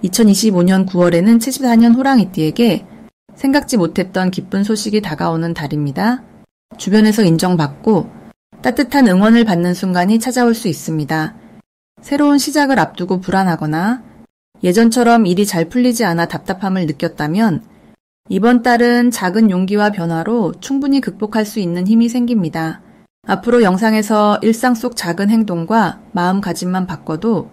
2025년 9월에는 74년 호랑이띠에게 생각지 못했던 기쁜 소식이 다가오는 달입니다. 주변에서 인정받고 따뜻한 응원을 받는 순간이 찾아올 수 있습니다. 새로운 시작을 앞두고 불안하거나 예전처럼 일이 잘 풀리지 않아 답답함을 느꼈다면 이번 달은 작은 용기와 변화로 충분히 극복할 수 있는 힘이 생깁니다. 앞으로 영상에서 일상 속 작은 행동과 마음가짐만 바꿔도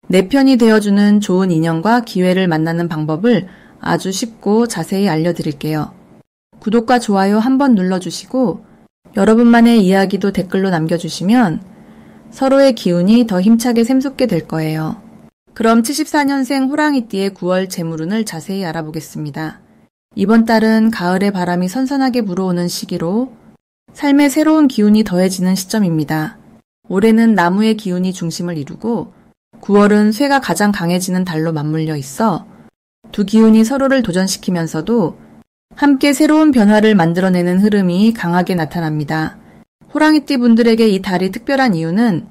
내 편이 되어주는 좋은 인연과 기회를 만나는 방법을 아주 쉽고 자세히 알려드릴게요. 구독과 좋아요 한번 눌러주시고 여러분만의 이야기도 댓글로 남겨주시면 서로의 기운이 더 힘차게 샘솟게 될 거예요. 그럼 74년생 호랑이띠의 9월 재물운을 자세히 알아보겠습니다. 이번 달은 가을의 바람이 선선하게 불어오는 시기로 삶의 새로운 기운이 더해지는 시점입니다. 올해는 나무의 기운이 중심을 이루고 9월은 쇠가 가장 강해지는 달로 맞물려 있어 두 기운이 서로를 도전시키면서도 함께 새로운 변화를 만들어내는 흐름이 강하게 나타납니다. 호랑이띠 분들에게 이 달이 특별한 이유는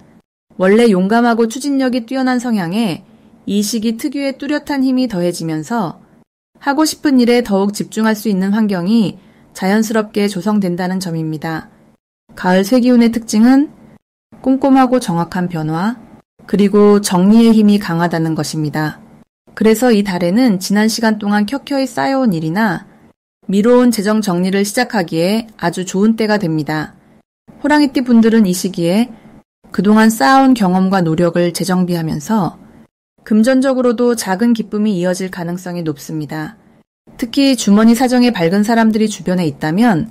원래 용감하고 추진력이 뛰어난 성향에 이 시기 특유의 뚜렷한 힘이 더해지면서 하고 싶은 일에 더욱 집중할 수 있는 환경이 자연스럽게 조성된다는 점입니다. 가을 쇠기운의 특징은 꼼꼼하고 정확한 변화, 그리고 정리의 힘이 강하다는 것입니다. 그래서 이 달에는 지난 시간 동안 켜켜이 쌓여온 일이나 미뤄온 재정 정리를 시작하기에 아주 좋은 때가 됩니다. 호랑이띠 분들은 이 시기에 그동안 쌓아온 경험과 노력을 재정비하면서 금전적으로도 작은 기쁨이 이어질 가능성이 높습니다. 특히 주머니 사정에 밝은 사람들이 주변에 있다면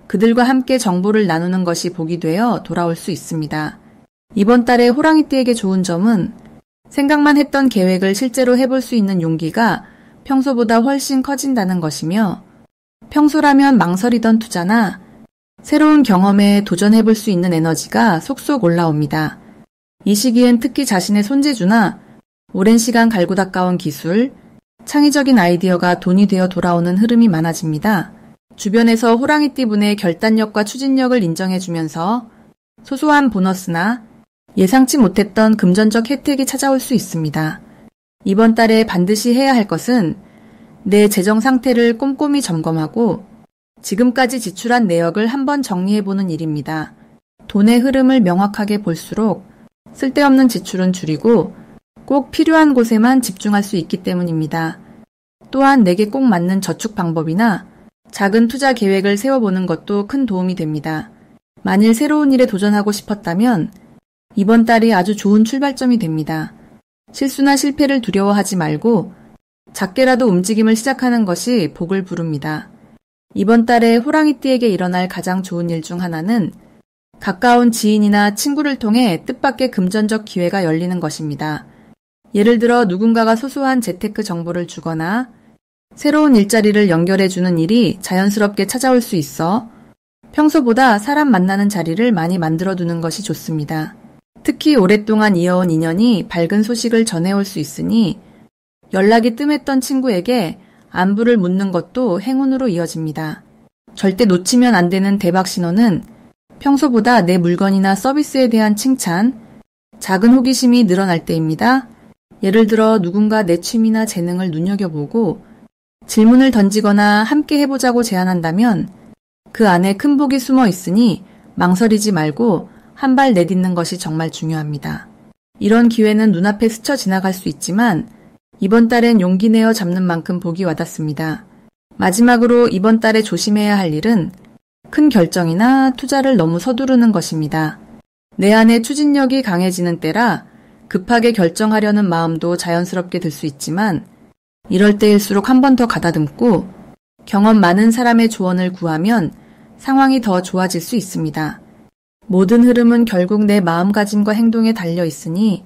그들과 함께 정보를 나누는 것이 복이 되어 돌아올 수 있습니다. 이번 달에 호랑이띠에게 좋은 점은 생각만 했던 계획을 실제로 해볼 수 있는 용기가 평소보다 훨씬 커진다는 것이며 평소라면 망설이던 투자나 새로운 경험에 도전해볼 수 있는 에너지가 속속 올라옵니다. 이 시기엔 특히 자신의 손재주나 오랜 시간 갈고 닦아온 기술, 창의적인 아이디어가 돈이 되어 돌아오는 흐름이 많아집니다. 주변에서 호랑이띠 분의 결단력과 추진력을 인정해주면서 소소한 보너스나 예상치 못했던 금전적 혜택이 찾아올 수 있습니다. 이번 달에 반드시 해야 할 것은 내 재정 상태를 꼼꼼히 점검하고 지금까지 지출한 내역을 한번 정리해보는 일입니다. 돈의 흐름을 명확하게 볼수록 쓸데없는 지출은 줄이고 꼭 필요한 곳에만 집중할 수 있기 때문입니다. 또한 내게 꼭 맞는 저축 방법이나 작은 투자 계획을 세워보는 것도 큰 도움이 됩니다. 만일 새로운 일에 도전하고 싶었다면 이번 달이 아주 좋은 출발점이 됩니다. 실수나 실패를 두려워하지 말고 작게라도 움직임을 시작하는 것이 복을 부릅니다. 이번 달에 호랑이띠에게 일어날 가장 좋은 일 중 하나는 가까운 지인이나 친구를 통해 뜻밖의 금전적 기회가 열리는 것입니다. 예를 들어 누군가가 소소한 재테크 정보를 주거나 새로운 일자리를 연결해주는 일이 자연스럽게 찾아올 수 있어 평소보다 사람 만나는 자리를 많이 만들어두는 것이 좋습니다. 특히 오랫동안 이어온 인연이 밝은 소식을 전해올 수 있으니 연락이 뜸했던 친구에게 안부를 묻는 것도 행운으로 이어집니다. 절대 놓치면 안 되는 대박 신호는 평소보다 내 물건이나 서비스에 대한 칭찬, 작은 호기심이 늘어날 때입니다. 예를 들어 누군가 내 취미나 재능을 눈여겨보고 질문을 던지거나 함께 해보자고 제안한다면 그 안에 큰 복이 숨어 있으니 망설이지 말고 한 발 내딛는 것이 정말 중요합니다. 이런 기회는 눈앞에 스쳐 지나갈 수 있지만 이번 달엔 용기 내어 잡는 만큼 복이 와닿습니다. 마지막으로 이번 달에 조심해야 할 일은 큰 결정이나 투자를 너무 서두르는 것입니다. 내 안에 추진력이 강해지는 때라 급하게 결정하려는 마음도 자연스럽게 들 수 있지만 이럴 때일수록 한 번 더 가다듬고 경험 많은 사람의 조언을 구하면 상황이 더 좋아질 수 있습니다. 모든 흐름은 결국 내 마음가짐과 행동에 달려 있으니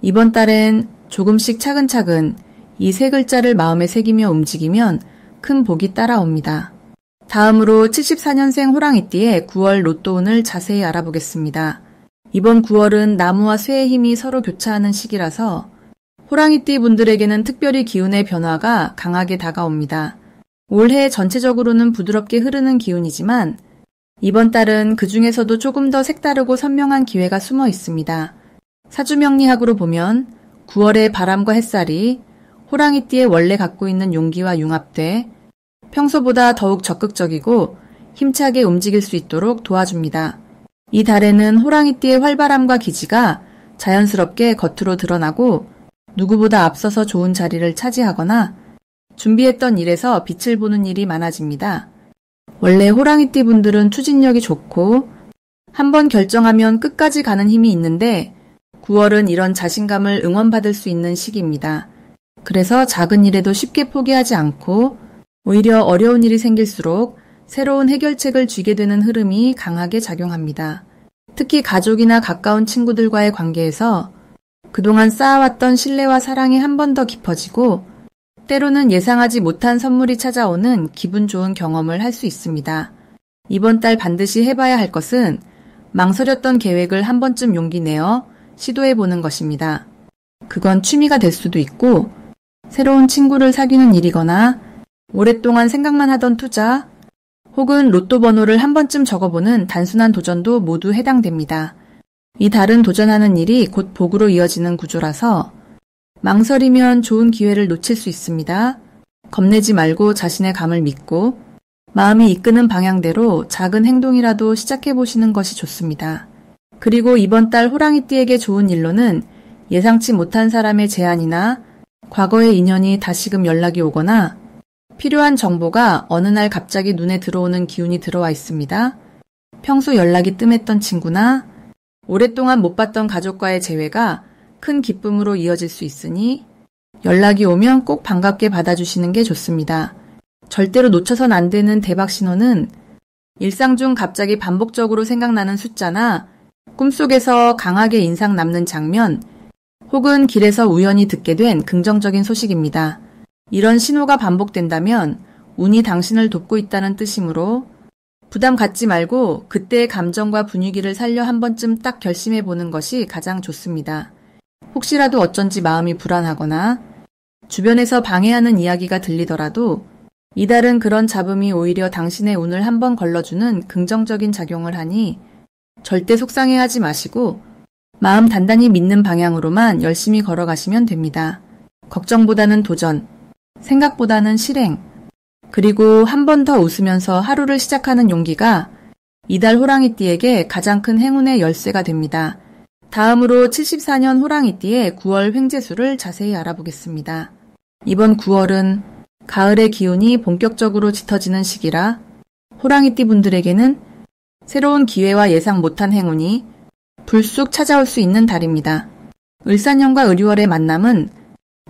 이번 달엔 조금씩 차근차근 이 세 글자를 마음에 새기며 움직이면 큰 복이 따라옵니다. 다음으로 74년생 호랑이띠의 9월 로또운을 자세히 알아보겠습니다. 이번 9월은 나무와 쇠의 힘이 서로 교차하는 시기라서 호랑이띠 분들에게는 특별히 기운의 변화가 강하게 다가옵니다. 올해 전체적으로는 부드럽게 흐르는 기운이지만 이번 달은 그 중에서도 조금 더 색다르고 선명한 기회가 숨어 있습니다. 사주명리학으로 보면 9월의 바람과 햇살이 호랑이띠의 원래 갖고 있는 용기와 융합돼 평소보다 더욱 적극적이고 힘차게 움직일 수 있도록 도와줍니다. 이 달에는 호랑이띠의 활발함과 기지가 자연스럽게 겉으로 드러나고 누구보다 앞서서 좋은 자리를 차지하거나 준비했던 일에서 빛을 보는 일이 많아집니다. 원래 호랑이띠 분들은 추진력이 좋고 한번 결정하면 끝까지 가는 힘이 있는데 9월은 이런 자신감을 응원받을 수 있는 시기입니다. 그래서 작은 일에도 쉽게 포기하지 않고 오히려 어려운 일이 생길수록 새로운 해결책을 쥐게 되는 흐름이 강하게 작용합니다. 특히 가족이나 가까운 친구들과의 관계에서 그동안 쌓아왔던 신뢰와 사랑이 한 번 더 깊어지고 때로는 예상하지 못한 선물이 찾아오는 기분 좋은 경험을 할 수 있습니다. 이번 달 반드시 해봐야 할 것은 망설였던 계획을 한 번쯤 용기 내어 시도해보는 것입니다. 그건 취미가 될 수도 있고 새로운 친구를 사귀는 일이거나 오랫동안 생각만 하던 투자 혹은 로또 번호를 한 번쯤 적어보는 단순한 도전도 모두 해당됩니다. 이 달은 도전하는 일이 곧 복으로 이어지는 구조라서 망설이면 좋은 기회를 놓칠 수 있습니다. 겁내지 말고 자신의 감을 믿고 마음이 이끄는 방향대로 작은 행동이라도 시작해보시는 것이 좋습니다. 그리고 이번 달 호랑이띠에게 좋은 일로는 예상치 못한 사람의 제안이나 과거의 인연이 다시금 연락이 오거나 필요한 정보가 어느 날 갑자기 눈에 들어오는 기운이 들어와 있습니다. 평소 연락이 뜸했던 친구나 오랫동안 못 봤던 가족과의 재회가 큰 기쁨으로 이어질 수 있으니 연락이 오면 꼭 반갑게 받아주시는 게 좋습니다. 절대로 놓쳐선 안 되는 대박 신호는 일상 중 갑자기 반복적으로 생각나는 숫자나 꿈속에서 강하게 인상 남는 장면 혹은 길에서 우연히 듣게 된 긍정적인 소식입니다. 이런 신호가 반복된다면 운이 당신을 돕고 있다는 뜻이므로 부담 갖지 말고 그때의 감정과 분위기를 살려 한 번쯤 딱 결심해 보는 것이 가장 좋습니다. 혹시라도 어쩐지 마음이 불안하거나 주변에서 방해하는 이야기가 들리더라도 이달은 그런 잡음이 오히려 당신의 운을 한번 걸러주는 긍정적인 작용을 하니 절대 속상해하지 마시고 마음 단단히 믿는 방향으로만 열심히 걸어가시면 됩니다. 걱정보다는 도전, 생각보다는 실행, 그리고 한 번 더 웃으면서 하루를 시작하는 용기가 이달 호랑이띠에게 가장 큰 행운의 열쇠가 됩니다. 다음으로 74년 호랑이띠의 9월 횡재수를 자세히 알아보겠습니다. 이번 9월은 가을의 기운이 본격적으로 짙어지는 시기라 호랑이띠 분들에게는 새로운 기회와 예상 못한 행운이 불쑥 찾아올 수 있는 달입니다. 을사년과 을유월의 만남은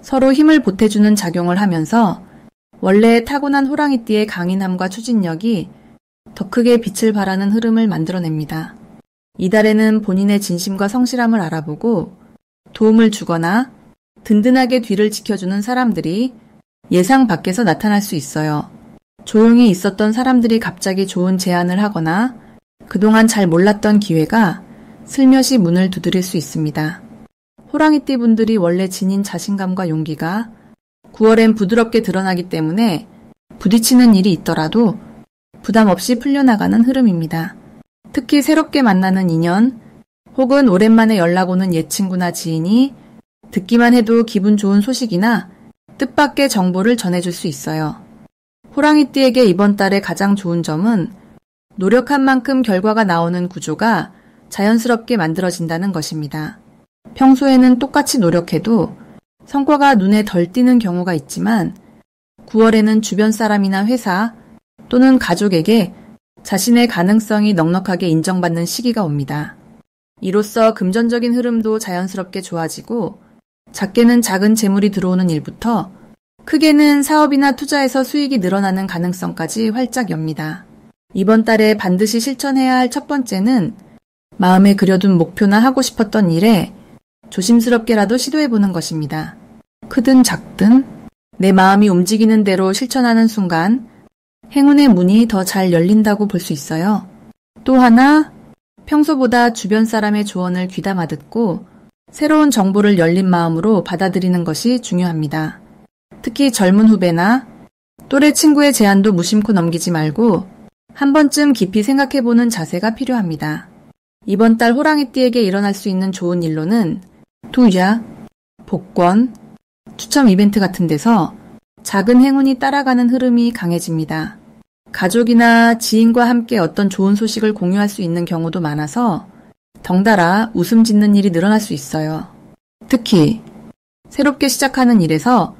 서로 힘을 보태주는 작용을 하면서 원래 타고난 호랑이띠의 강인함과 추진력이 더 크게 빛을 발하는 흐름을 만들어냅니다. 이달에는 본인의 진심과 성실함을 알아보고 도움을 주거나 든든하게 뒤를 지켜주는 사람들이 예상 밖에서 나타날 수 있어요. 조용히 있었던 사람들이 갑자기 좋은 제안을 하거나 그동안 잘 몰랐던 기회가 슬며시 문을 두드릴 수 있습니다. 호랑이띠 분들이 원래 지닌 자신감과 용기가 9월엔 부드럽게 드러나기 때문에 부딪히는 일이 있더라도 부담 없이 풀려나가는 흐름입니다. 특히 새롭게 만나는 인연 혹은 오랜만에 연락 오는 옛 친구나 지인이 듣기만 해도 기분 좋은 소식이나 뜻밖의 정보를 전해줄 수 있어요. 호랑이띠에게 이번 달에 가장 좋은 점은 노력한 만큼 결과가 나오는 구조가 자연스럽게 만들어진다는 것입니다. 평소에는 똑같이 노력해도 성과가 눈에 덜 띄는 경우가 있지만 9월에는 주변 사람이나 회사 또는 가족에게 자신의 가능성이 넉넉하게 인정받는 시기가 옵니다. 이로써 금전적인 흐름도 자연스럽게 좋아지고 작게는 작은 재물이 들어오는 일부터 크게는 사업이나 투자에서 수익이 늘어나는 가능성까지 활짝 엽니다. 이번 달에 반드시 실천해야 할 첫 번째는 마음에 그려둔 목표나 하고 싶었던 일에 조심스럽게라도 시도해보는 것입니다. 크든 작든 내 마음이 움직이는 대로 실천하는 순간 행운의 문이 더 잘 열린다고 볼 수 있어요. 또 하나, 평소보다 주변 사람의 조언을 귀담아 듣고 새로운 정보를 열린 마음으로 받아들이는 것이 중요합니다. 특히 젊은 후배나 또래 친구의 제안도 무심코 넘기지 말고 한 번쯤 깊이 생각해보는 자세가 필요합니다. 이번 달 호랑이띠에게 일어날 수 있는 좋은 일로는 투야, 복권, 추첨 이벤트 같은 데서 작은 행운이 따라가는 흐름이 강해집니다. 가족이나 지인과 함께 어떤 좋은 소식을 공유할 수 있는 경우도 많아서 덩달아 웃음 짓는 일이 늘어날 수 있어요. 특히 새롭게 시작하는 일에서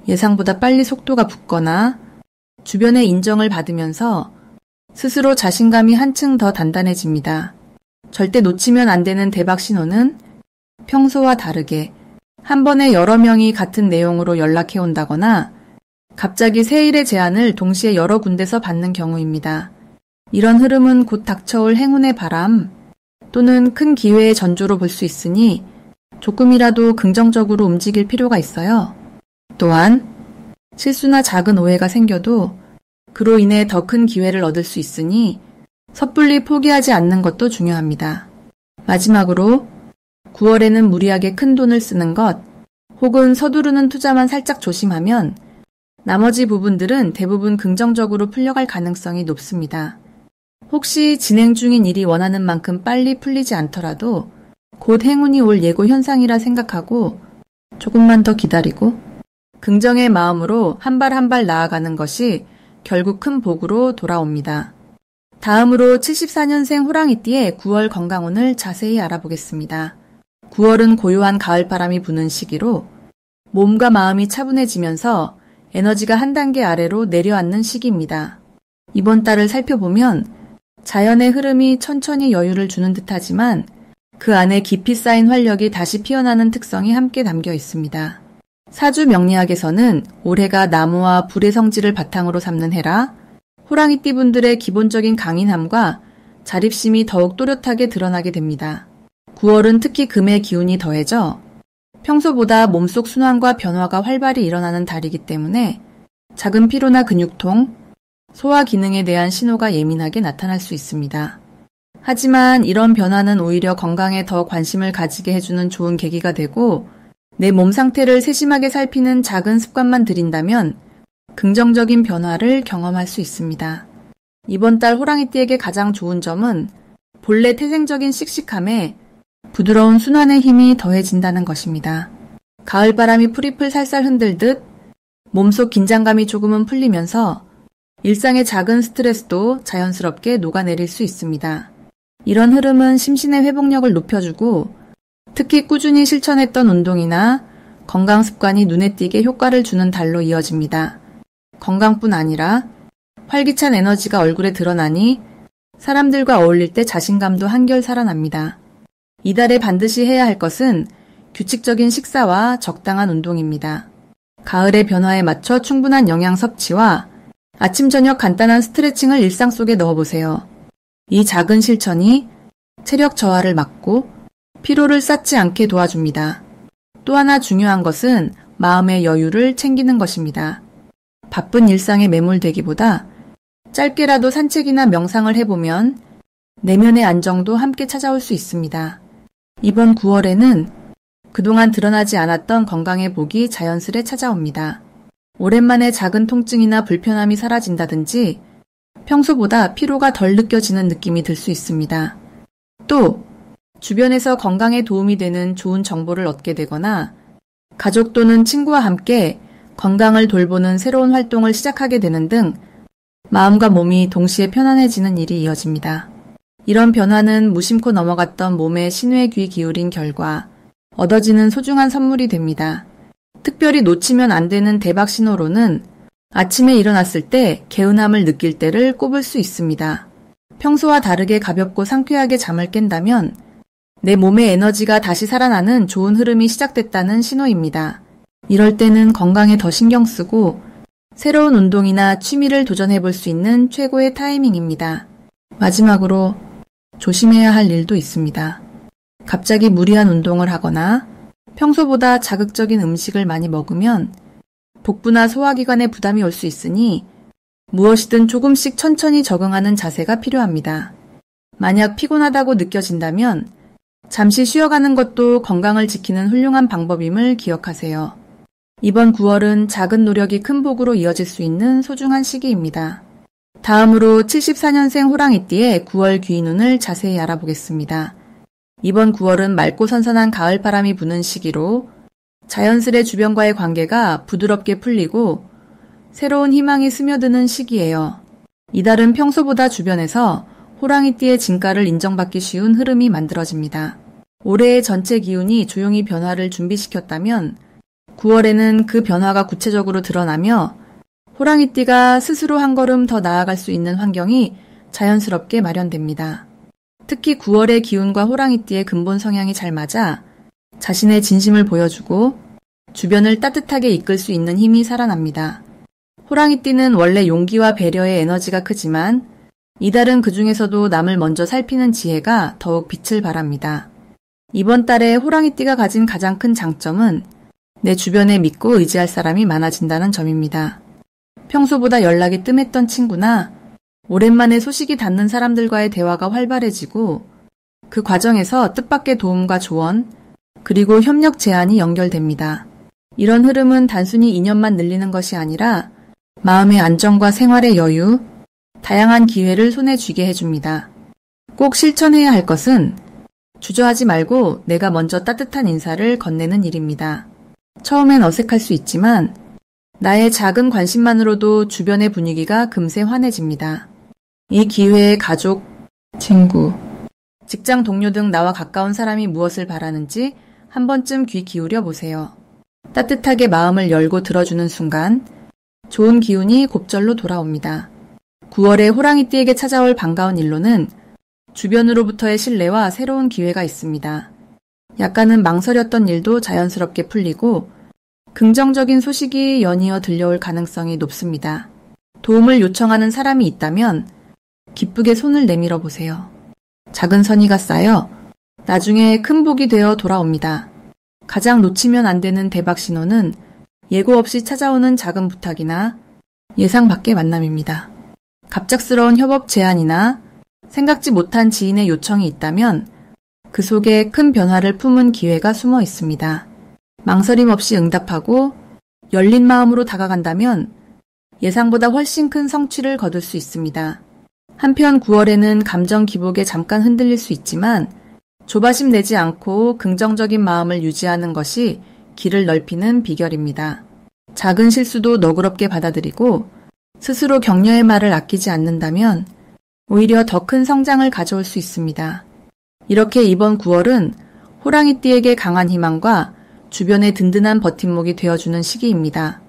예상보다 빨리 속도가 붙거나 주변의 인정을 받으면서 스스로 자신감이 한층 더 단단해집니다. 절대 놓치면 안 되는 대박 신호는 평소와 다르게 한 번에 여러 명이 같은 내용으로 연락해 온다거나 갑자기 새 일의 제안을 동시에 여러 군데서 받는 경우입니다. 이런 흐름은 곧 닥쳐올 행운의 바람 또는 큰 기회의 전조로 볼 수 있으니 조금이라도 긍정적으로 움직일 필요가 있어요. 또한 실수나 작은 오해가 생겨도 그로 인해 더 큰 기회를 얻을 수 있으니 섣불리 포기하지 않는 것도 중요합니다. 마지막으로 9월에는 무리하게 큰 돈을 쓰는 것 혹은 서두르는 투자만 살짝 조심하면 나머지 부분들은 대부분 긍정적으로 풀려갈 가능성이 높습니다. 혹시 진행 중인 일이 원하는 만큼 빨리 풀리지 않더라도 곧 행운이 올 예고 현상이라 생각하고 조금만 더 기다리고 긍정의 마음으로 한 발 한 발 나아가는 것이 결국 큰 복으로 돌아옵니다. 다음으로 74년생 호랑이띠의 9월 건강운을 자세히 알아보겠습니다. 9월은 고요한 가을바람이 부는 시기로 몸과 마음이 차분해지면서 에너지가 한 단계 아래로 내려앉는 시기입니다. 이번 달을 살펴보면 자연의 흐름이 천천히 여유를 주는 듯하지만 그 안에 깊이 쌓인 활력이 다시 피어나는 특성이 함께 담겨 있습니다. 사주 명리학에서는 올해가 나무와 불의 성질을 바탕으로 삼는 해라 호랑이띠 분들의 기본적인 강인함과 자립심이 더욱 또렷하게 드러나게 됩니다. 9월은 특히 금의 기운이 더해져 평소보다 몸속 순환과 변화가 활발히 일어나는 달이기 때문에 작은 피로나 근육통, 소화 기능에 대한 신호가 예민하게 나타날 수 있습니다. 하지만 이런 변화는 오히려 건강에 더 관심을 가지게 해주는 좋은 계기가 되고 내 몸 상태를 세심하게 살피는 작은 습관만 들인다면 긍정적인 변화를 경험할 수 있습니다. 이번 달 호랑이띠에게 가장 좋은 점은 본래 태생적인 씩씩함에 부드러운 순환의 힘이 더해진다는 것입니다. 가을바람이 풀잎을 살살 흔들듯 몸속 긴장감이 조금은 풀리면서 일상의 작은 스트레스도 자연스럽게 녹아내릴 수 있습니다. 이런 흐름은 심신의 회복력을 높여주고 특히 꾸준히 실천했던 운동이나 건강 습관이 눈에 띄게 효과를 주는 달로 이어집니다. 건강뿐 아니라 활기찬 에너지가 얼굴에 드러나니 사람들과 어울릴 때 자신감도 한결 살아납니다. 이달에 반드시 해야 할 것은 규칙적인 식사와 적당한 운동입니다. 가을의 변화에 맞춰 충분한 영양 섭취와 아침 저녁 간단한 스트레칭을 일상 속에 넣어보세요. 이 작은 실천이 체력 저하를 막고 피로를 쌓지 않게 도와줍니다. 또 하나 중요한 것은 마음의 여유를 챙기는 것입니다. 바쁜 일상에 매몰되기보다 짧게라도 산책이나 명상을 해보면 내면의 안정도 함께 찾아올 수 있습니다. 이번 9월에는 그동안 드러나지 않았던 건강의 복이 자연스레 찾아옵니다. 오랜만에 작은 통증이나 불편함이 사라진다든지 평소보다 피로가 덜 느껴지는 느낌이 들 수 있습니다. 또 주변에서 건강에 도움이 되는 좋은 정보를 얻게 되거나 가족 또는 친구와 함께 건강을 돌보는 새로운 활동을 시작하게 되는 등 마음과 몸이 동시에 편안해지는 일이 이어집니다. 이런 변화는 무심코 넘어갔던 몸에 신의 귀 기울인 결과 얻어지는 소중한 선물이 됩니다. 특별히 놓치면 안 되는 대박 신호로는 아침에 일어났을 때 개운함을 느낄 때를 꼽을 수 있습니다. 평소와 다르게 가볍고 상쾌하게 잠을 깬다면 내 몸의 에너지가 다시 살아나는 좋은 흐름이 시작됐다는 신호입니다. 이럴 때는 건강에 더 신경 쓰고 새로운 운동이나 취미를 도전해 볼 수 있는 최고의 타이밍입니다. 마지막으로 조심해야 할 일도 있습니다. 갑자기 무리한 운동을 하거나 평소보다 자극적인 음식을 많이 먹으면 복부나 소화기관에 부담이 올 수 있으니 무엇이든 조금씩 천천히 적응하는 자세가 필요합니다. 만약 피곤하다고 느껴진다면 잠시 쉬어가는 것도 건강을 지키는 훌륭한 방법임을 기억하세요. 이번 9월은 작은 노력이 큰 복으로 이어질 수 있는 소중한 시기입니다. 다음으로 74년생 호랑이띠의 9월 귀인운을 자세히 알아보겠습니다. 이번 9월은 맑고 선선한 가을바람이 부는 시기로 자연스레 주변과의 관계가 부드럽게 풀리고 새로운 희망이 스며드는 시기예요. 이달은 평소보다 주변에서 호랑이띠의 진가를 인정받기 쉬운 흐름이 만들어집니다. 올해의 전체 기운이 조용히 변화를 준비시켰다면 9월에는 그 변화가 구체적으로 드러나며 호랑이띠가 스스로 한 걸음 더 나아갈 수 있는 환경이 자연스럽게 마련됩니다. 특히 9월의 기운과 호랑이띠의 근본 성향이 잘 맞아 자신의 진심을 보여주고 주변을 따뜻하게 이끌 수 있는 힘이 살아납니다. 호랑이띠는 원래 용기와 배려의 에너지가 크지만 이달은 그 중에서도 남을 먼저 살피는 지혜가 더욱 빛을 발합니다. 이번 달에 호랑이띠가 가진 가장 큰 장점은 내 주변에 믿고 의지할 사람이 많아진다는 점입니다. 평소보다 연락이 뜸했던 친구나 오랜만에 소식이 닿는 사람들과의 대화가 활발해지고 그 과정에서 뜻밖의 도움과 조언, 그리고 협력 제안이 연결됩니다. 이런 흐름은 단순히 인연만 늘리는 것이 아니라 마음의 안정과 생활의 여유, 다양한 기회를 손에 쥐게 해줍니다. 꼭 실천해야 할 것은 주저하지 말고 내가 먼저 따뜻한 인사를 건네는 일입니다. 처음엔 어색할 수 있지만 나의 작은 관심만으로도 주변의 분위기가 금세 환해집니다. 이 기회에 가족, 친구, 직장 동료 등 나와 가까운 사람이 무엇을 바라는지 한 번쯤 귀 기울여 보세요. 따뜻하게 마음을 열고 들어주는 순간 좋은 기운이 곱절로 돌아옵니다. 9월에 호랑이띠에게 찾아올 반가운 일로는 주변으로부터의 신뢰와 새로운 기회가 있습니다. 약간은 망설였던 일도 자연스럽게 풀리고 긍정적인 소식이 연이어 들려올 가능성이 높습니다. 도움을 요청하는 사람이 있다면 기쁘게 손을 내밀어 보세요. 작은 선의가 쌓여 나중에 큰 복이 되어 돌아옵니다. 가장 놓치면 안 되는 대박 신호는 예고 없이 찾아오는 작은 부탁이나 예상 밖의 만남입니다. 갑작스러운 협업 제안이나 생각지 못한 지인의 요청이 있다면 그 속에 큰 변화를 품은 기회가 숨어 있습니다. 망설임 없이 응답하고 열린 마음으로 다가간다면 예상보다 훨씬 큰 성취를 거둘 수 있습니다. 한편 9월에는 감정 기복에 잠깐 흔들릴 수 있지만 조바심 내지 않고 긍정적인 마음을 유지하는 것이 길을 넓히는 비결입니다. 작은 실수도 너그럽게 받아들이고 스스로 격려의 말을 아끼지 않는다면 오히려 더 큰 성장을 가져올 수 있습니다. 이렇게 이번 9월은 호랑이띠에게 강한 희망과 주변의 든든한 버팀목이 되어주는 시기입니다.